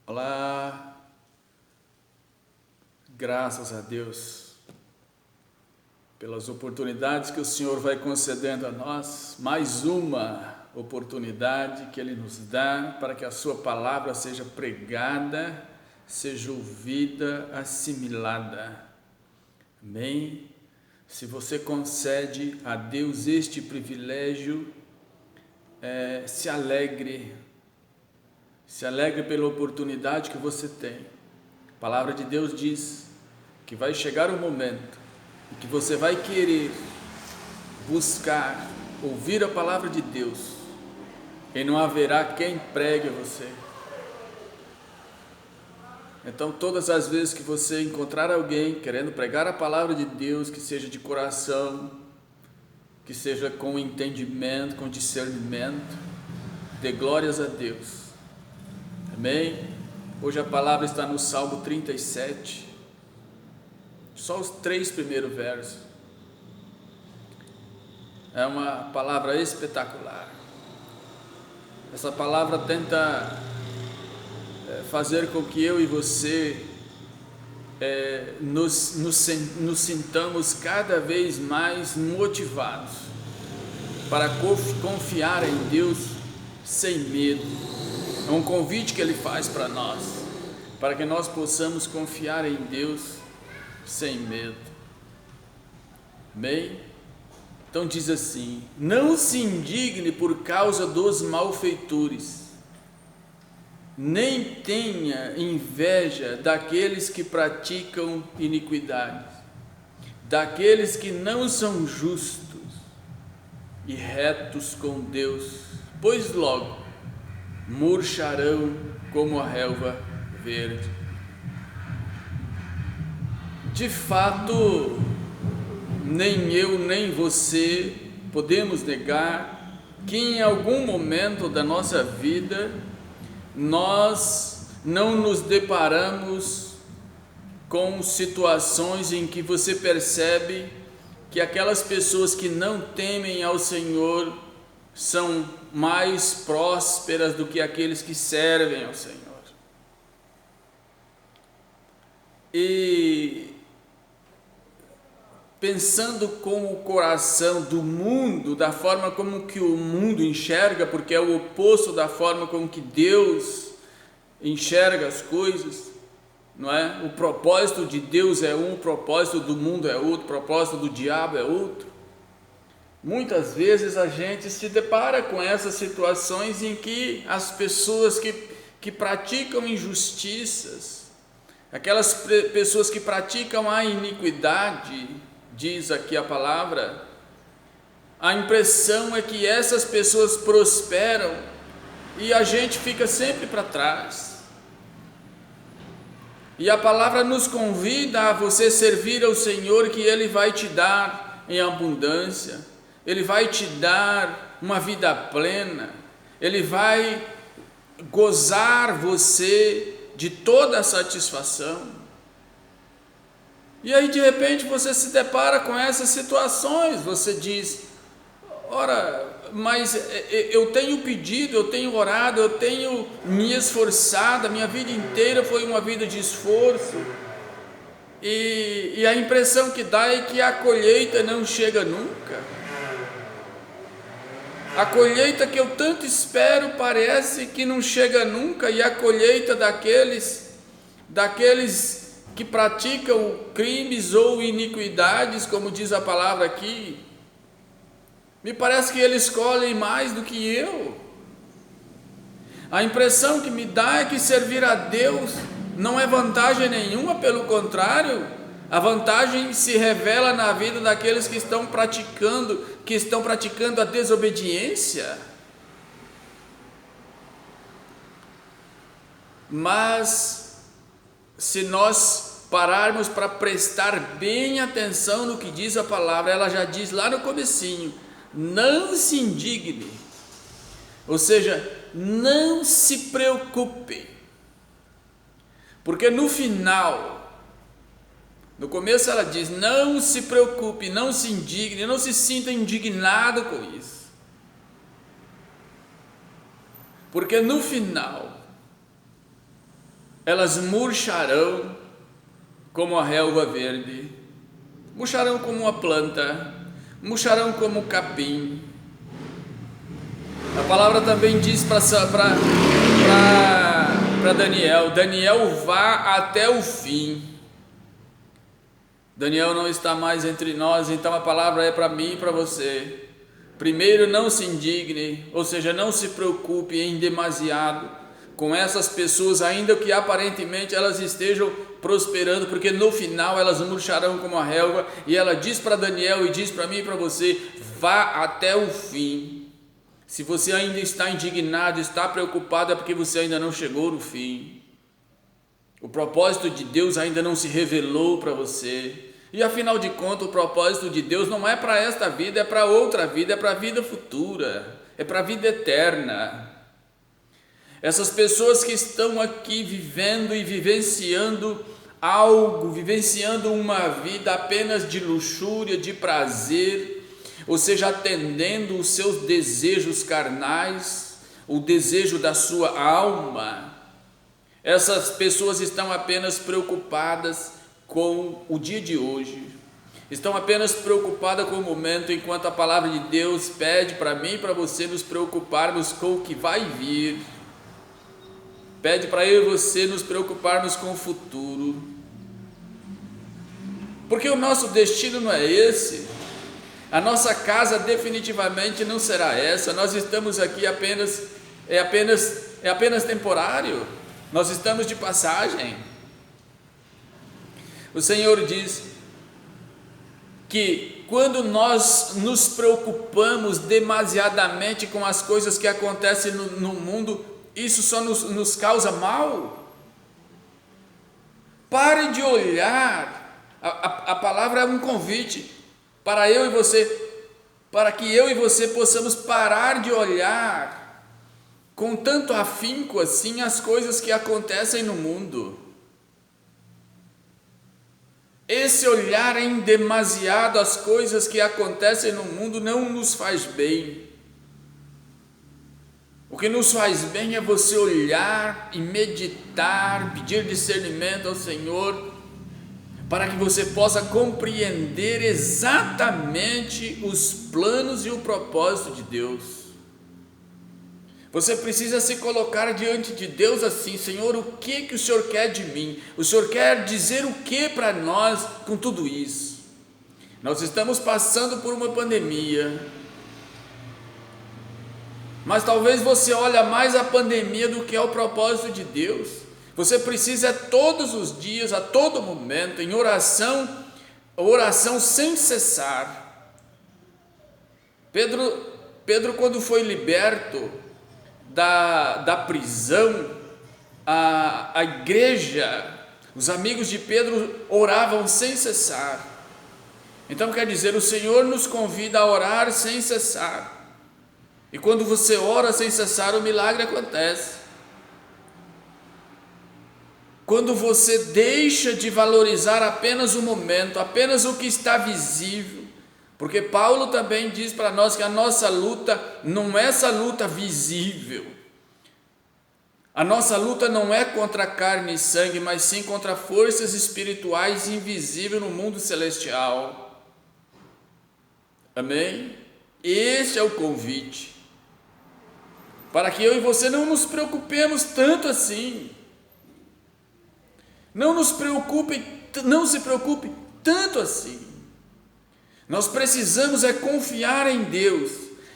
Olá, graças a Deus pelas oportunidades que o Senhor vai concedendo a nós, mais uma oportunidade que Ele nos dá para que a Sua palavra seja pregada, seja ouvida, assimilada. Amém? Se você concede a Deus este privilégio, se alegre pela oportunidade que você tem. A palavra de Deus diz que vai chegar o momento em que você vai querer buscar, ouvir a palavra de Deus, e não haverá quem pregue a você. Então, todas as vezes que você encontrar alguém querendo pregar a palavra de Deus, que seja de coração, que seja com entendimento, com discernimento, dê glórias a Deus. Amém? Hoje a palavra está no Salmo 37, só os 3 primeiros versos. É uma palavra espetacular. Essa palavra tenta fazer com que eu e você nos sintamos cada vez mais motivados para confiar em Deus sem medo. É um convite que Ele faz para nós, para que nós possamos confiar em Deus sem medo. Amém? Então diz assim: não se indigne por causa dos malfeitores, nem tenha inveja daqueles que praticam iniquidades, daqueles que não são justos e retos com Deus, pois logo murcharão como a relva verde. De fato, nem eu nem você podemos negar que em algum momento da nossa vida nós não nos deparamos com situações em que você percebe que aquelas pessoas que não temem ao Senhor são mais prósperas do que aqueles que servem ao Senhor. E pensando com o coração do mundo, da forma como que o mundo enxerga, porque é o oposto da forma como que Deus enxerga as coisas, não é? O propósito de Deus é um, o propósito do mundo é outro, o propósito do diabo é outro. Muitas vezes a gente se depara com essas situações em que as pessoas que praticam injustiças, aquelas pessoas que praticam a iniquidade, diz aqui a palavra, a impressão é que essas pessoas prosperam e a gente fica sempre para trás. E a palavra nos convida a você servir ao Senhor, que Ele vai te dar em abundância. Ele vai te dar uma vida plena, Ele vai gozar você de toda a satisfação. E aí de repente você se depara com essas situações, você diz: ora, mas eu tenho pedido, eu tenho orado, eu tenho me esforçado, a minha vida inteira foi uma vida de esforço, e a impressão que dá é que a colheita não chega nunca. A colheita que eu tanto espero parece que não chega nunca, e a colheita daqueles que praticam crimes ou iniquidades, como diz a palavra aqui, me parece que eles colhem mais do que eu. A impressão que me dá é que servir a Deus não é vantagem nenhuma, pelo contrário, a vantagem se revela na vida daqueles que estão praticando a desobediência. Mas se nós pararmos para prestar bem atenção no que diz a palavra, ela já diz lá no comecinho: não se indigne, ou seja, não se preocupe, porque no final, no começo ela diz: não se preocupe, não se indigne, não se sinta indignado com isso, porque no final elas murcharão como a relva verde, murcharão como uma planta, murcharão como um capim. A palavra também diz para Daniel: Daniel, vá até o fim. Daniel não está mais entre nós, então a palavra é para mim e para você. Primeiro, não se indigne, ou seja, não se preocupe em demasiado com essas pessoas, ainda que aparentemente elas estejam prosperando, porque no final elas murcharão como a relva. E ela diz para Daniel e diz para mim e para você: vá até o fim. Se você ainda está indignado, está preocupado, é porque você ainda não chegou no fim. O propósito de Deus ainda não se revelou para você. E afinal de contas, o propósito de Deus não é para esta vida, é para outra vida, é para a vida futura, é para a vida eterna. Essas pessoas que estão aqui vivendo e vivenciando algo, vivenciando uma vida apenas de luxúria, de prazer, ou seja, atendendo os seus desejos carnais, o desejo da sua alma, essas pessoas estão apenas preocupadas com o dia de hoje, estão apenas preocupadas com o momento, enquanto a palavra de Deus pede para mim e para você nos preocuparmos com o que vai vir, pede para eu e você nos preocuparmos com o futuro, porque o nosso destino não é esse, a nossa casa definitivamente não será essa. Nós estamos aqui apenas temporário, nós estamos de passagem. O Senhor diz que quando nós nos preocupamos demasiadamente com as coisas que acontecem no mundo, isso só nos causa mal. Pare de olhar, a palavra é um convite para eu e você, para que eu e você possamos parar de olhar com tanto afinco assim as coisas que acontecem no mundo. Esse olhar em demasiado as coisas que acontecem no mundo não nos faz bem. O que nos faz bem é você olhar e meditar, pedir discernimento ao Senhor, para que você possa compreender exatamente os planos e o propósito de Deus. Você precisa se colocar diante de Deus assim: Senhor, o que o Senhor quer de mim? O Senhor quer dizer o que para nós com tudo isso? Nós estamos passando por uma pandemia, mas talvez você olhe mais a pandemia do que ao propósito de Deus. Você precisa todos os dias, a todo momento, em oração sem cessar. Pedro, quando foi liberto da prisão, a igreja, os amigos de Pedro oravam sem cessar. Então quer dizer, o Senhor nos convida a orar sem cessar. E quando você ora sem cessar, o milagre acontece. Quando você deixa de valorizar apenas o momento, apenas o que está visível, porque Paulo também diz para nós que a nossa luta não é essa luta visível, a nossa luta não é contra carne e sangue, mas sim contra forças espirituais invisíveis no mundo celestial. Amém? Este é o convite, para que eu e você não nos preocupemos tanto assim. Não se preocupe tanto assim. Nós precisamos confiar em Deus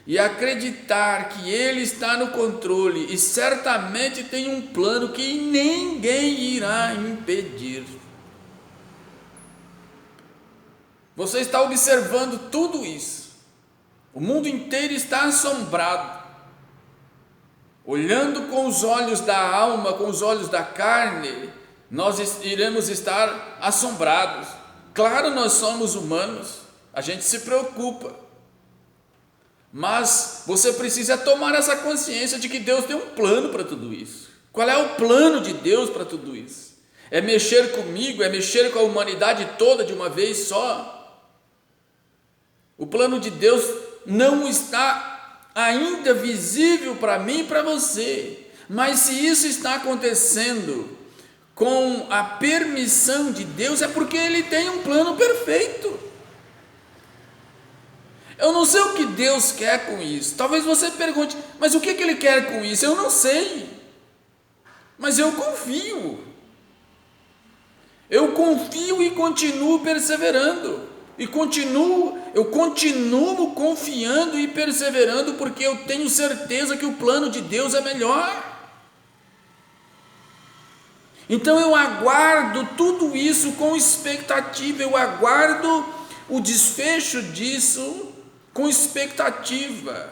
e acreditar que Ele está no controle e certamente tem um plano que ninguém irá impedir. Você está observando tudo isso. O mundo inteiro está assombrado, olhando com os olhos da alma, com os olhos da carne. Nós iremos estar assombrados. Claro, nós somos humanos, a gente se preocupa, mas você precisa tomar essa consciência de que Deus tem um plano para tudo isso. Qual é o plano de Deus para tudo isso? É mexer comigo, é mexer com a humanidade toda de uma vez só? O plano de Deus não está ainda visível para mim e para você, mas se isso está acontecendo, com a permissão de Deus, é porque Ele tem um plano perfeito. Eu não sei o que Deus quer com isso. Talvez você pergunte, mas o que Ele quer com isso? Eu não sei, mas eu confio. Eu confio e continuo perseverando. Eu continuo confiando e perseverando, porque eu tenho certeza que o plano de Deus é melhor. Então eu aguardo tudo isso com expectativa, eu aguardo o desfecho disso com expectativa.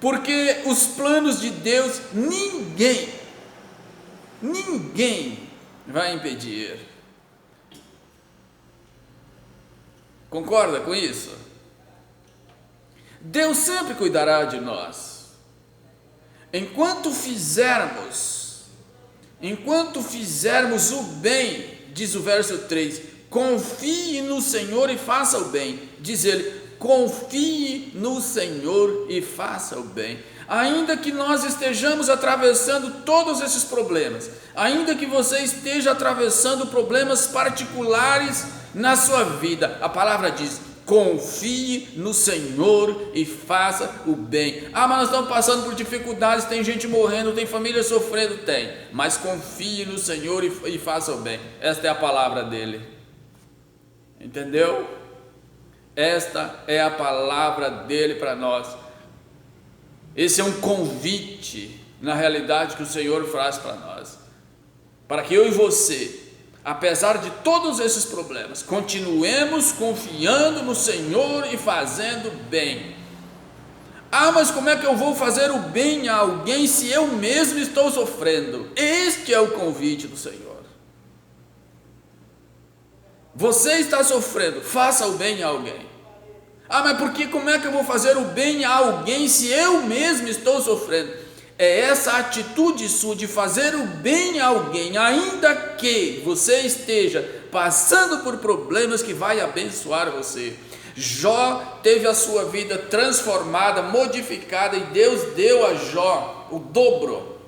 Porque os planos de Deus ninguém vai impedir. Concorda com isso? Deus sempre cuidará de nós. Enquanto fizermos o bem, diz o verso 3, confie no Senhor e faça o bem. Diz ele, confie no Senhor e faça o bem. Ainda que nós estejamos atravessando todos esses problemas, ainda que você esteja atravessando problemas particulares na sua vida, a palavra diz, confie no Senhor e faça o bem. Mas nós estamos passando por dificuldades, tem gente morrendo, tem família sofrendo, tem, mas confie no Senhor e faça o bem. Esta é a palavra dele, entendeu? Esta é a palavra dele para nós. Esse é um convite, na realidade, que o Senhor faz para nós, para que eu e você, apesar de todos esses problemas, continuemos confiando no Senhor e fazendo bem. Mas como é que eu vou fazer o bem a alguém se eu mesmo estou sofrendo? Este é o convite do Senhor. Você está sofrendo, faça o bem a alguém. Mas porque como é que eu vou fazer o bem a alguém se eu mesmo estou sofrendo? É essa atitude sua de fazer o bem a alguém, ainda que você esteja passando por problemas, que vai abençoar você. Jó teve a sua vida transformada, modificada, e Deus deu a Jó o dobro.